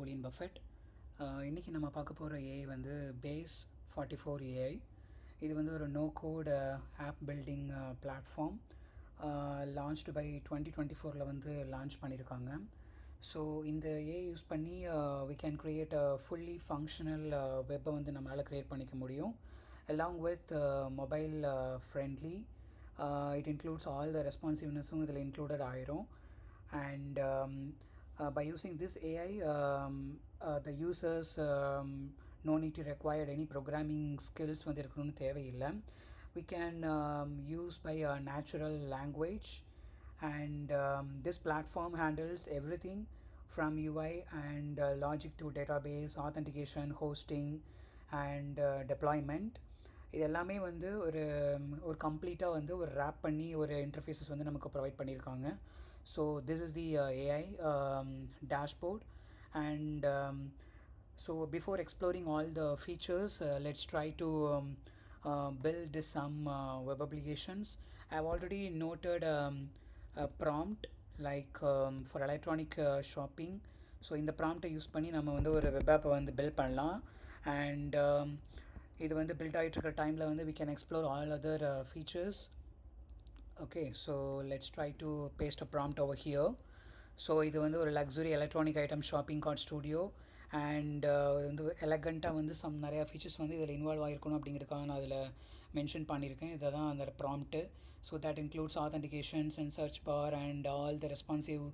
Napoleon Buffett. இன்றைக்கி நம்ம பார்க்க போகிற ஏஐ வந்து Base44 AI. இது வந்து ஒரு no code app building platform. Launched by 2024 வந்து லான்ச் பண்ணியிருக்காங்க. ஸோ இந்த ஏஐ யூஸ் பண்ணி we can create a fully functional வெப்பை வந்து நம்மளால் க்ரியேட் பண்ணிக்க முடியும். along with mobile friendly. It includes all the responsivenessum இதில் included ஆயிரும். And by using this AI, the users no need to require any programming skills வந்து இருக்கணும்னு தேவையில்லை. We can use by a natural language, and this platform handles everything from UI and logic to database, authentication, hosting and deployment. இது எல்லாமே வந்து ஒரு கம்ப்ளீட்டாக வந்து ஒரு ரேப் பண்ணி ஒரு இன்டர்ஃபேஸஸ் வந்து நமக்கு ப்ரொவைட் பண்ணியிருக்காங்க. So this is the AI dashboard. And so before exploring all the features, let's try to build some web applications. I've already noted a prompt like for electronic shopping. So இந்த ப்ராம்ப்டை use பண்ணி நம்ம வந்து ஒரு web ஆப்பை வந்து build பண்ணலாம். And இது வந்து பில்ட் ஆகிட்டு இருக்கிற டைமில் வந்து we can explore all other features. Okay, so let's try to paste a prompt over here. So இது வந்து ஒரு luxury electronic item shopping card studio. And வந்து எலகண்ட்டாக வந்து நிறையா ஃபீச்சர்ஸ் வந்து இதில் இன்வால்வ் ஆகிருக்கணும் அப்படிங்கிறதுக்காக நான் அதில் மென்ஷன் பண்ணியிருக்கேன். இதை தான் அந்த prompt. So that includes authentications and search bar and all the responsive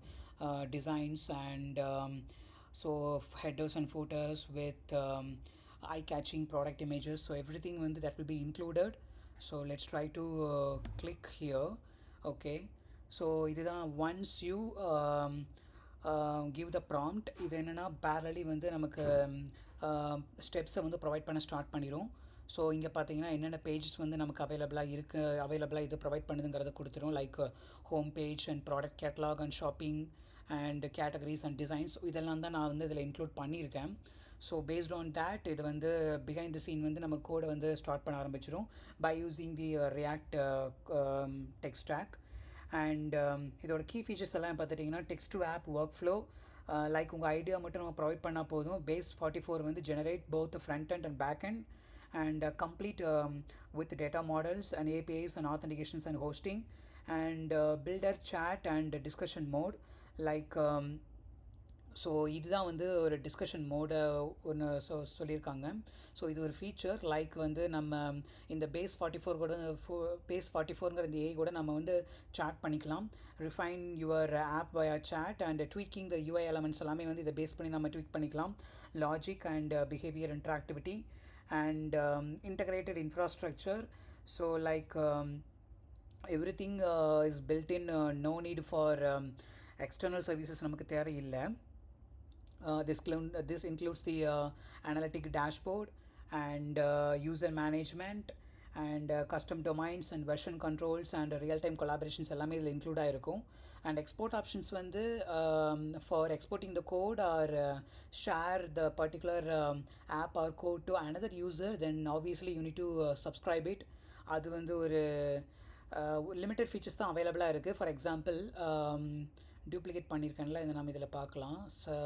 designs and so headers and footers with eye-catching product images. So everything வந்து that will be included. So let's try to click here. Okay, so இதுதான் once you give the prompt, இது என்னென்னா parallelly வந்து நமக்கு ஸ்டெப்ஸை வந்து provide பண்ண start பண்ணிடும். So இங்கே பார்த்தீங்கன்னா என்னென்ன பேஜஸ் வந்து நமக்கு அவைலபிளாக இது ப்ரொவைட் பண்ணுதுங்கிறத கொடுத்துரும். Like home page and product catalogue and shopping and categories and designs இதெல்லாம் தான் நான் வந்து இதில் இன்க்ளூட் பண்ணியிருக்கேன். ஸோ பேஸ்ட் ஆன் தேட் இது வந்து பிஹைண்ட் தி சீன் வந்து நம்ம கோடை வந்து ஸ்டார்ட் பண்ண ஆரம்பிச்சிடும் by using the React tech stack. And இதோட கீ ஃபீச்சர்ஸ் எல்லாம் பார்த்துட்டிங்கன்னா text to app work flow. Like உங்கள் ஐடியா மட்டும் நம்ம ப்ரொவைட் பண்ணால் போதும். Base44 வந்து generate both front and back and and complete with data models and APIs and authentications and hosting and builder chat and discussion mode like so இதுதான் வந்து ஒரு discussion மோடை ஒன்று சொல்லியிருக்காங்க. ஸோ இது ஒரு ஃபீச்சர் லைக் வந்து நம்ம இந்த Base44 கூட Base44ங்கிற இந்த ஏஐ கூட நம்ம வந்து சாட் பண்ணிக்கலாம். Refine your app via chat and tweaking the UI elements எல்லாமே வந்து இதை பேஸ் பண்ணி நம்ம ட்வீக் பண்ணிக்கலாம். Logic and behaviour interactivity and integrated infrastructure. So like everything is built in, no need for external services நமக்கு தேவையில்லை. This includes the analytic dashboard and user management and custom domains and version controls and real-time collaborations எல்லாமே இதில் include ஆகிருக்கும். and export options வந்து for exporting the code or share the particular app or code to another user, then obviously you need to subscribe it. அது வந்து ஒரு limited features தான் அவைலபிளாக இருக்குது. ஃபார் எக்ஸாம்பிள் டூப்ளிகேட் பண்ணியிருக்கேன்ல, இதை நம்ம இதில் பார்க்கலாம். ஸோ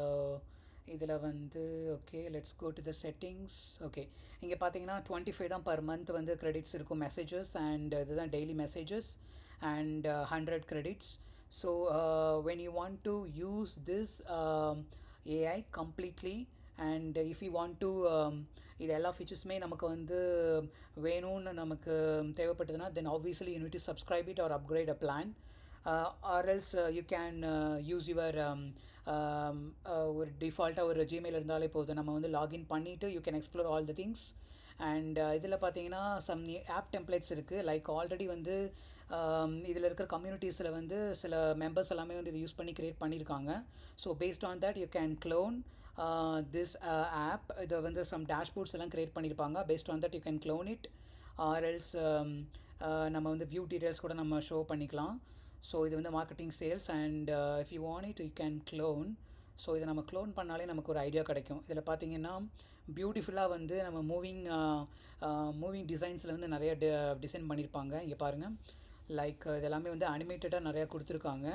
இதில் வந்து okay let's go to the settings. Okay, இங்கே பார்த்தீங்கன்னா 25 தான் பர் மந்த் வந்து கிரெடிட்ஸ் இருக்கும் மெசேஜஸ். அண்ட் இதுதான் daily messages and 100 credits. So when you want to use this AI completely and if you want to இது எல்லா ஃபீச்சர்ஸுமே நமக்கு வந்து வேணும்னு நமக்கு தேவைப்பட்டதுன்னா then obviously you need to subscribe it or upgrade a plan. Or else you can use your ஒரு டிஃபால்ட்டாக ஒரு Gmail இருந்தாலே போதும். நம்ம வந்து லாகின் பண்ணிவிட்டு you can explore all the things. And இதில் பார்த்தீங்கன்னா சம் ஆப் டெம்ப்ளேட்ஸ் இருக்குது. லைக் ஆல்ரெடி வந்து இதில் இருக்கிற கம்யூனிட்டிஸில் வந்து சில மெம்பர்ஸ் எல்லாமே வந்து இதை யூஸ் பண்ணி க்ரியேட் பண்ணியிருக்காங்க. So based on that you can clone this app. இதை வந்து சம் டேஷ்போர்ட்ஸ் எல்லாம் க்ரியேட் பண்ணியிருப்பாங்க. Based on that you can clone it or else நம்ம வந்து வியூ டீட்டெயில்ஸ் கூட நம்ம ஷோ பண்ணிக்கலாம். ஸோ இது வந்து marketing sales and if you want it you can clone. So இதை நம்ம க்ளோன் பண்ணாலே நமக்கு ஒரு ஐடியா கிடைக்கும். இதில் பார்த்தீங்கன்னா பியூட்டிஃபுல்லாக வந்து நம்ம மூவிங் டிசைன்ஸில் வந்து நிறைய டிசைன் பண்ணியிருப்பாங்க. இங்கே பாருங்கள், லைக் இதெல்லாமே வந்து அனிமேட்டடாக நிறையா கொடுத்துருக்காங்க.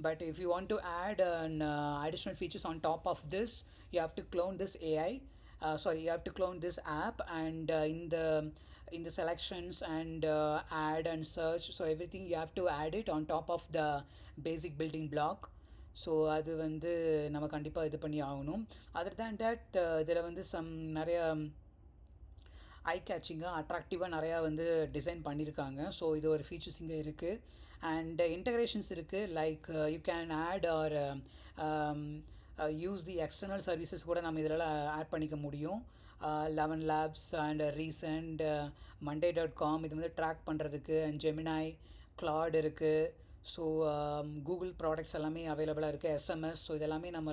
But if you want to add and additional features on top of this, you have to clone this AI. Sorry, you have to clone this app, and in the selections and add and search, so everything you have to add it on top of the basic building block. So அது வந்து நம்ம கண்டிப்பாக இது பண்ணி ஆகணும். Other than that இதில் வந்து நிறைய ஐ கேச்சிங்காக அட்ராக்டிவாக நிறையா வந்து டிசைன் பண்ணியிருக்காங்க. ஸோ இது ஒரு ஃபீச்சர்ஸ் இங்கே இருக்குது. அண்ட் இன்டகிரேஷன்ஸ் இருக்குது, like you can add or use the external services கூட நம்ம இதில் ஆட் பண்ணிக்க முடியும். 11 லேப்ஸ் அண்ட் ரீசெண்ட் monday.com இது வந்து ட்ராக் பண்ணுறதுக்கு, அண்ட் ஜெமினாய் கிளாட் இருக்குது. ஸோ கூகுள் ப்ராடக்ட்ஸ் எல்லாமே அவைலபிளாக இருக்குது, எஸ்எம்எஸ். ஸோ இதெல்லாமே நம்ம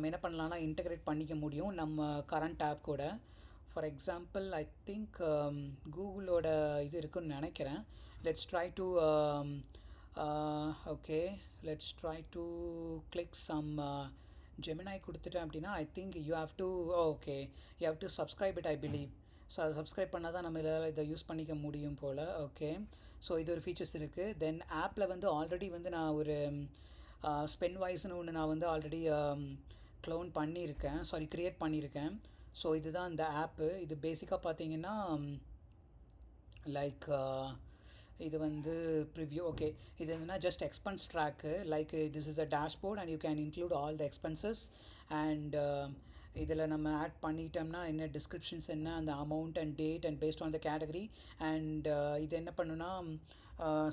என்ன பண்ணலாம்னா இன்டகிரேட் பண்ணிக்க முடியும் நம்ம கரண்ட் ஆப் கூட. ஃபார் எக்ஸாம்பிள் ஐ திங்க் கூகுளோட இது இருக்குன்னு நினைக்கிறேன். Let's try to okay let's try to click some Gemini கொடுத்துட்டேன் அப்படின்னா I think you have to okay you have to subscribe it I believe. So அதை சப்ஸ்கிரைப் பண்ணால் தான் நம்ம இதை யூஸ் பண்ணிக்க முடியும் போல். ஓகே, ஸோ இது ஒரு ஃபீச்சர்ஸ் இருக்குது. தென் ஆப்பில் வந்து ஆல்ரெடி வந்து நான் ஒரு ஸ்பென் வாய்ஸ்னு ஒன்று நான் வந்து ஆல்ரெடி க்ளோன் பண்ணியிருக்கேன், சாரி க்ரியேட் பண்ணியிருக்கேன். ஸோ இதுதான் இந்த ஆப்பு. இது பேசிக்காக பார்த்தீங்கன்னா லைக் இது வந்து ப்ரிவ்யூ. ஓகே, இது என்னன்னா just expense track. Like this is a dashboard and you can include all the expenses. And இதில் நம்ம ஆட் பண்ணிட்டோம்னா என்ன டிஸ்கிரிப்ஷன்ஸ் என்ன, அந்த amount and date and based on the category. And இது என்ன பண்ணுன்னா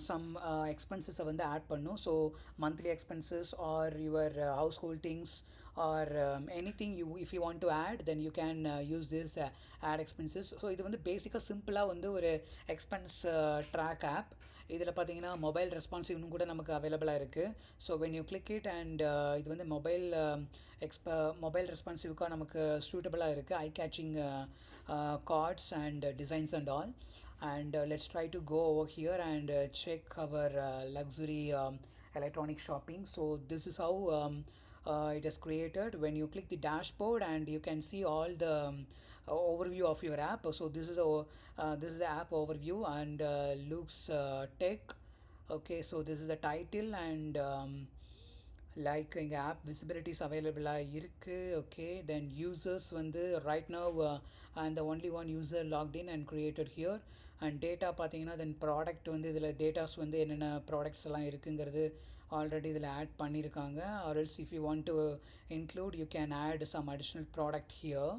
சம் எக்ஸ்பென்சஸை வந்து ஆட் பண்ணும். So monthly expenses R your house hold things or anything if you want to add, then you can use this add expenses. So இது வந்து பேசிக்காக சிம்பிளாக வந்து ஒரு எக்ஸ்பென்ஸ் ட்ராக் ஆப். இதில் பார்த்தீங்கன்னா மொபைல் ரெஸ்பான்சிவ்னு கூட நமக்கு அவைலபிளாக இருக்குது. So when you click it and இது வந்து மொபைல் ரெஸ்பான்சிவ்க்காக நமக்கு சூட்டபிளாக இருக்குது, eye catching cards and designs and all. And let's try to go over here and check our luxury electronic shopping. So this is how it is created. When you click the dashboard and you can see all the overview of your app. So this is the app overview and looks tech. Okay, so this is the title and like இங்கே app visibilities அவைலபிளாக இருக்குது. Okay, தென் users வந்து right now and only one user locked in and created here. And data பார்த்தீங்கன்னா தென் product வந்து இதில் datas வந்து என்னென்ன products எல்லாம் இருக்குங்கிறது ஆல்ரெடி இதில் ஆட் பண்ணியிருக்காங்க. Or else if you want to include you can add some additional product here.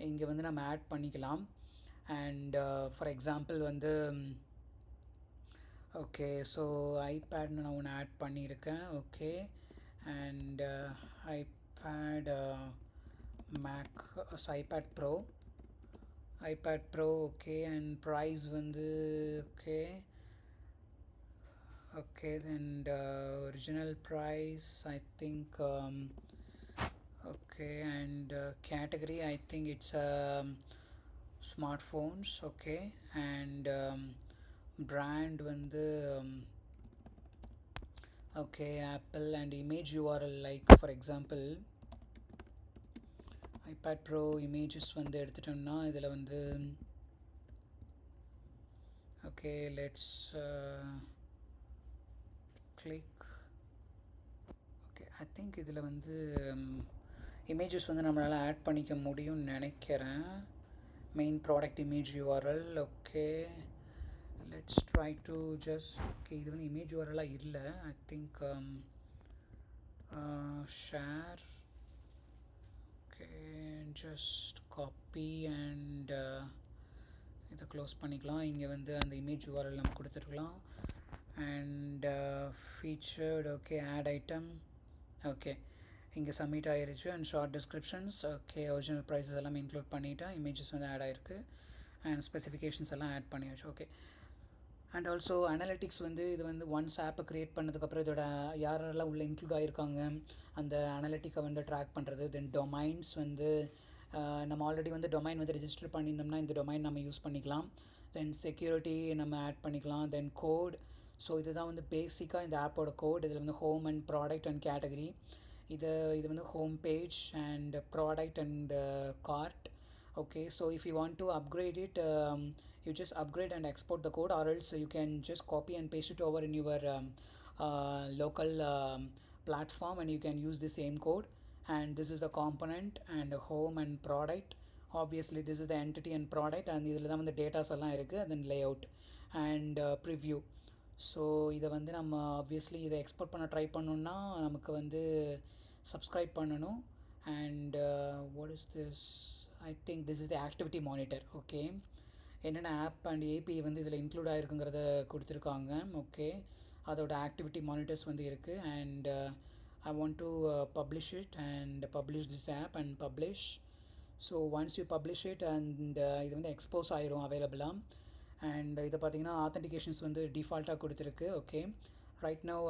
இங்கே வந்து நம்ம ஆட் பண்ணிக்கலாம். அண்ட் ஃபார் எக்ஸாம்பிள் வந்து ஓகே, ஸோ ஐபேட்னு நான் ஒன்று ஆட் பண்ணியிருக்கேன். Okay, and iPad Mac, iPad Pro. Okay, and price வந்து okay then original price I think okay, and category I think it's smartphones. Okay, and brand வந்து okay Apple, and image URL like for example iPad Pro images வந்து எடுத்துட்டோம்னா இதில் வந்து okay let's click. okay I think இதில் வந்து images வந்து நம்மளால் add பண்ணிக்க முடியும்னு நினைக்கிறேன். main product image URL. okay, let's try to just okay இது வந்து image URL இல்லை. I think share. okay, just copy and இதை க்ளோஸ் பண்ணிக்கலாம். இங்கே வந்து அந்த image URL நம்ம கொடுத்துருக்கலாம். and featured. okay, add item. okay, இங்கே சப்மிட் ஆகிருச்சு. And short descriptions. Okay, original prices எல்லாமே இன்க்ளூட் பண்ணிவிட்டேன். இமேஜஸ் வந்து ஆட் ஆகிருக்கு அண்ட் ஸ்பெசிஃபிகேஷன்ஸ் எல்லாம் ஆட் பண்ணியாச்சு. ஓகே, அண்ட் ஆல்சோ அனலிட்டிக்ஸ் வந்து இது வந்து ஒன்ஸ் ஆப்பை க்ரியேட் பண்ணதுக்கப்புறம் இதோட யாரெல்லாம் உள்ளே இன்க்ளூட் ஆகிருக்காங்க அந்த அனலிட்டிக்கை வந்து ட்ராக் பண்ணுறது. தென் டொமைன்ஸ் வந்து நம்ம ஆல்ரெடி வந்து டொமைன் வந்து ரெஜிஸ்டர் பண்ணியிருந்தோம்னா இந்த டொமைன் நம்ம யூஸ் பண்ணிக்கலாம். தென் செக்யூரிட்டி நம்ம ஆட் பண்ணிக்கலாம். தென் கோட். ஸோ இதுதான் வந்து பேசிக்காக இந்த ஆப்போட கோட். இதில் வந்து home and product and category. இது வந்து home page and product and card. okay, so if you want to upgrade it, you just upgrade and export the code, or else you can just copy and paste it over in your local platform and you can use the same code. and this is the component and home and product. Obviously this is the entity and product, and இதில் தான் வந்து datas எல்லாம் இருக்குது. then layout and preview. So இதை வந்து நம்ம obviously இதை export பண்ண ட்ரை பண்ணோன்னா நமக்கு வந்து சப்ஸ்கிரைப் பண்ணணும். And what is this? I think this is the activity monitor. Okay, என்னென்ன ஆப் அண்ட் ஏபிஐ வந்து இதில் இன்க்ளூட் ஆகிருக்குங்கிறத கொடுத்துருக்காங்க. ஓகே, அதோட ஆக்டிவிட்டி மானிட்டர்ஸ் வந்து இருக்குது. And I want to publish it and publish this app and publish. So once you publish it and இது வந்து expose ஆயிரும் அவைலபிளாக. அண்ட் இதை பார்த்தீங்கன்னா ஆத்தென்டிகேஷன்ஸ் வந்து டிஃபால்ட்டாக கொடுத்துருக்கு. Okay, right now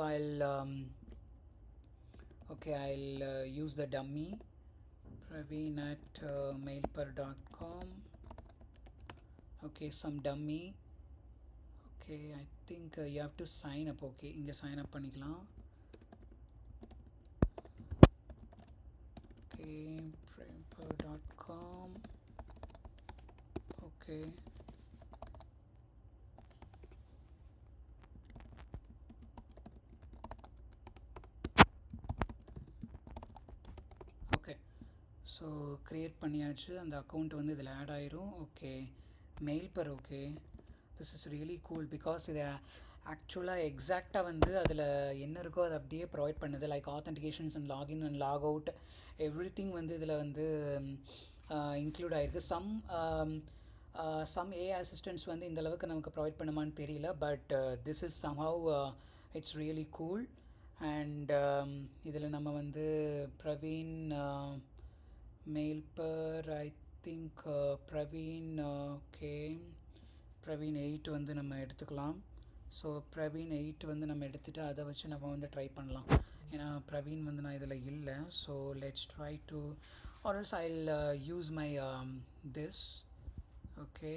I'll use the dummy praveen at mailper.com. okay, some dummy. okay, I think you have to sign up. okay, இங்கே sign up பண்ணிக்கலாம். okay, mailper.com. okay, okay, so create பண்ணியாச்சு. அந்த account வந்து இதில் add ஆயிரும். Okay, mail okay, this is really cool because இதை ஆக்சுவலாக எக்ஸாக்டாக வந்து அதில் என்ன இருக்கோ அதை அப்படியே ப்ரொவைட் பண்ணுது. Like authentications and login and log out everything வந்து இதில் வந்து இன்க்ளூட் ஆகிருக்கு. சம் ஏஐ அசிஸ்டன்ட்ஸ் வந்து இந்த அளவுக்கு நமக்கு ப்ரொவைட் பண்ணுமான்னு தெரியல. But this is somehow it's really cool. And இதில் நம்ம வந்து பிரவீன் மெயில்பர் I think Praveen okay, Praveen 8 வந்து நம்ம எடுத்துக்கலாம். ஸோ பிரவீன் 8 வந்து நம்ம எடுத்துகிட்டு அதை வச்சு நம்ம வந்து ட்ரை பண்ணலாம். ஏன்னா பிரவீன் வந்து நான் இதில் இல்லை. So let's try to or else I'll use my this. Okay,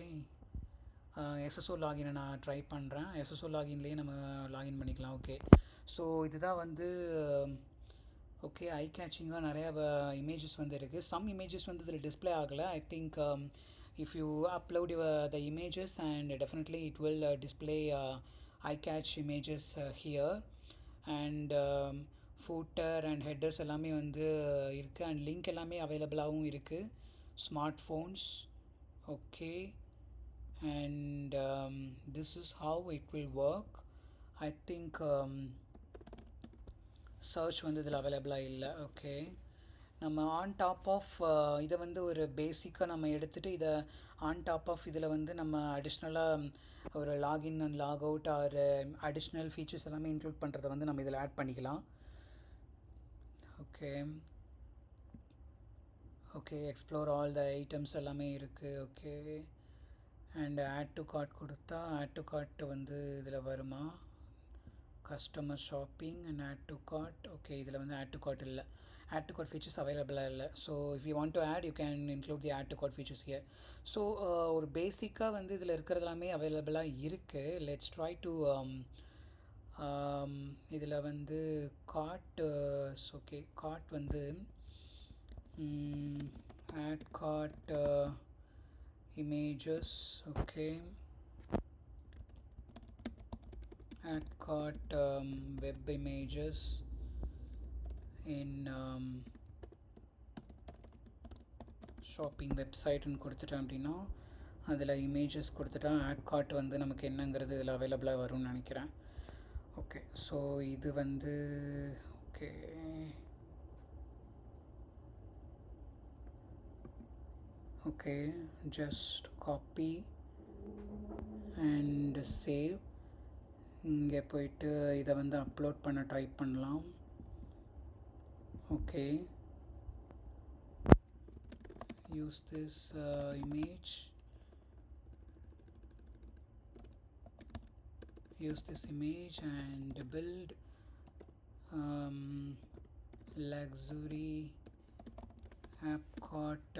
SSO லாகினை நான் ட்ரை பண்ணுறேன். எஸ்எஸ்ஓ லாகின்லேயே நம்ம லாகின் பண்ணிக்கலாம். ஓகே, ஸோ இதுதான் வந்து ஓகே ஐ கேச்சிங்காக நிறையா இமேஜஸ் வந்து இருக்குது. சம் இமேஜஸ் வந்து இதில் டிஸ்பிளே ஆகலை. I think if you upload the images and definitely it will display eye catch images here. and footer and headers எல்லாமே வந்து இருக்குது. அண்ட் லிங்க் எல்லாமே அவைலபிளாகவும் இருக்குது. Smart phones. Okay, and this is how it will work. I think search வந்து இதில் அவைலபிளாக இல்லை. ஓகே, நம்ம ஆன் டாப் ஆஃப் இதை வந்து ஒரு பேசிக்காக நம்ம எடுத்துகிட்டு இதை ஆன் டாப் ஆஃப் இதில் வந்து நம்ம அடிஷ்னலாக ஒரு login and log out or additional features எல்லாமே இன்க்ளூட் பண்ணுறதை வந்து நம்ம இதில் ஆட் பண்ணிக்கலாம். Okay, okay, explore all the items எல்லாமே இருக்குது. Okay, and add to cart கொடுத்தா ஆட் டு கார்ட் வந்து இதில் வருமா? Customer shopping and add to cart. Okay, இதில் வந்து ஆட் டு கார்ட் இல்லை. ஆட் டு கார்ட் ஃபீச்சர்ஸ் அவைலபிளாக இல்லை. So if you want to add you can include the add to cart features here. So ஒரு பேசிக்காக வந்து இதில் இருக்கிறது எல்லாமே அவைலபிளாக இருக்குது. லெட்ஸ் ட்ரை டு இதில் வந்து கார்ட். ஓகே, கார்ட் வந்து add cart images. Okay, add cart web images in shopping வெப்சைட்னு கொடுத்துட்டேன். அப்படின்னா அதில் இமேஜஸ் கொடுத்துட்டா ஆட் கார்ட் வந்து நமக்கு என்னங்கிறது இதில் அவைலபிளாக வரும்னு நினைக்கிறேன். ஓகே, ஸோ இது வந்து okay, okay, just copy and save. இங்கே போயிட்டு இதை வந்து அப்லோட் பண்ண ட்ரை பண்ணலாம். Okay, use this image, and build luxury app cart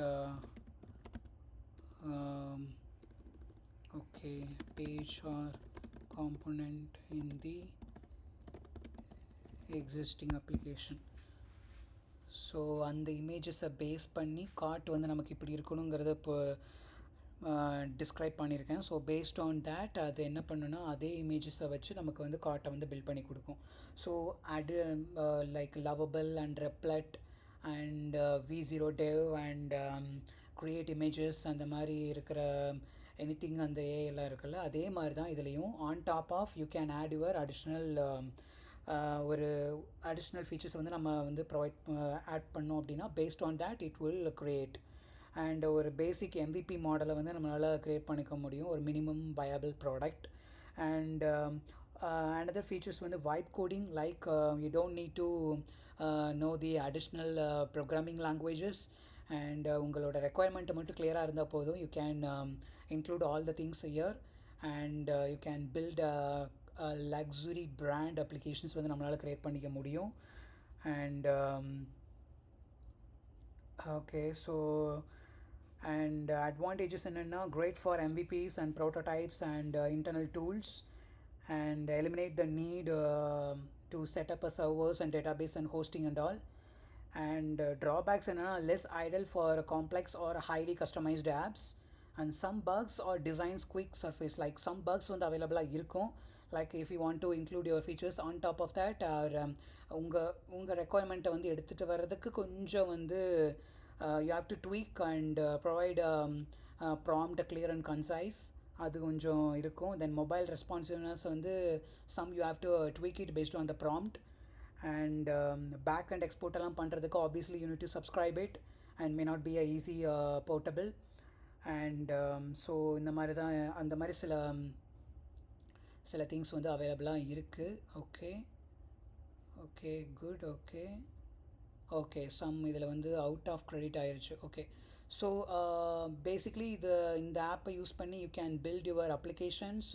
okay, page or component in the existing application. So அந்த இமேஜஸை பேஸ் பண்ணி கார்ட் வந்து நமக்கு இப்படி இருக்கணுங்கிறத இப்போ டிஸ்கிரைப் பண்ணியிருக்கேன். ஸோ பேஸ்ட் ஆன் தேட் அது என்ன பண்ணுன்னா அதே இமேஜஸை வச்சு நமக்கு வந்து கார்ட்டை வந்து பில்ட் பண்ணி கொடுக்கும். So like lovable and Replit and V0 dev and create images அந்த மாதிரி இருக்கிற எனிதிங் அந்த ஏஐலாம் இருக்குல்ல, அதே மாதிரி தான் இதுலேயும் on top of you can add your additional ஒரு அடிஷ்னல் ஃபீச்சர்ஸ் வந்து நம்ம வந்து ப்ரொவைட் ஆட் பண்ணோம் அப்படின்னா based on that it will create. And ஒரு பேசிக் எம்விபி மாடலை வந்து நம்மளால் க்ரியேட் பண்ணிக்க முடியும், ஒரு minimum viable product. And another features வந்து vibe coding, like you don't need to know the additional programming languages, and உங்களோட ரெக்குவயர்மெண்ட்டை மட்டும் கிளியராக இருந்தால் போதும், you can include all the things here, and you can build luxury brand applications வந்து நம்மளால் create பண்ணிக்க முடியும். And okay, so and advantages என்னென்னா great for MVPs and prototypes and internal tools, and eliminate the need to set up a servers and database and hosting and all. And drawbacks என்னென்னா less idle for complex or highly customized apps, and some bugs or designs quick surface, like some bugs வந்து அவைலபிளாக இருக்கும், like if you want to include your features on top of that, or உங்கள் ரெக்குவயர்மெண்ட்டை வந்து எடுத்துகிட்டு வர்றதுக்கு கொஞ்சம் வந்து you have to tweak and provide prompt clear and concise, அது கொஞ்சம் இருக்கும். தென் மொபைல் ரெஸ்பான்சிவ்னஸ் வந்து some you have to tweak it based on the prompt. And back and export எல்லாம் பண்ணுறதுக்கு obviously you need to subscribe it and may not be a easy portable. And so இந்த மாதிரி தான் அந்த மாதிரி சில things வந்து அவைலபிளாக இருக்குது. Okay good. ஓகே சம் இதில் வந்து அவுட் ஆஃப் கிரெடிட் ஆயிடுச்சு. ஓகே, ஸோ பேசிக்லி இந்த ஆப்பை யூஸ் பண்ணி you can build your applications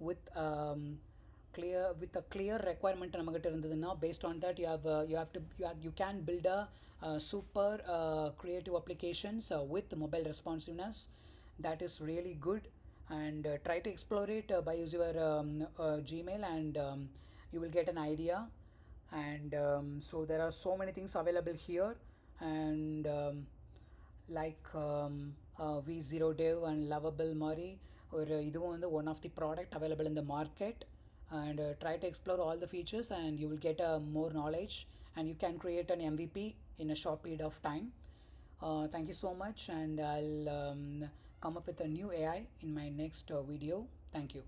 with with a clear requirement நம்மகிட்ட இருந்ததுன்னா, based on that you can build a super creative applications with mobile responsiveness. That is really good, and try to explore it by use your Gmail, and you will get an idea. And so there are so many things available here, and like V0 dev and lovable Mari, or இதுவும் வந்து one of the product available in the market. And try to explore all the features and you will get more knowledge, and you can create an MVP in a short period of time. Thank you so much, and I'll come up with a new AI in my next video. Thank you.